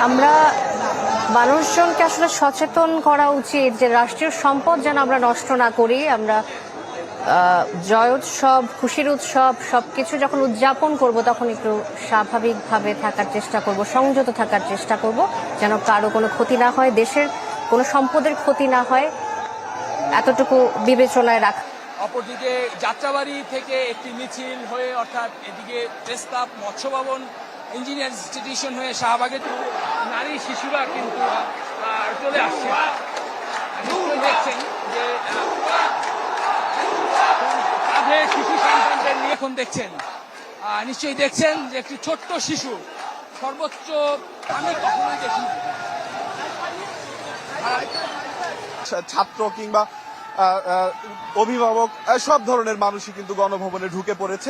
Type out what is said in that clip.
আমরা মানুষজনকে আসলে সচেতন করা উচিত যে রাষ্ট্রীয় সম্পদ যেন আমরা নষ্ট না করি। আমরা জয় উৎসব, খুশির উৎসব সবকিছু যখন উদযাপন করব তখন একটু স্বাভাবিকভাবে থাকার চেষ্টা করব, সংযত থাকার চেষ্টা করব, যেন কারো কোনো ক্ষতি না হয়, দেশের কোনো সম্পদের ক্ষতি না হয়, এতটুকু বিবেচনায় রাখা। অপরদিকে যাত্রাবাড়ি থেকে একটি মিছিল হয়ে অর্থাৎ এদিকে প্রেস ক্লাব, মৎস্য ভবন, ইঞ্জিনিয়ার ইনস্টিটিউশন হয়ে শাহবাগে নারী শিশুরা কিন্তু চলে আসছে। দেখছেন যে কাঁধে শিশু সন্তানদের নিয়ে এখন দেখছেন, নিশ্চয়ই দেখছেন যে একটি ছোট্ট শিশু, সর্বোচ্চ আমি কখনোই দেখিনি। ছাত্র কিংবা অভিভাবক সব ধরনের মানুষই কিন্তু গণভবনে ঢুকে পড়েছে।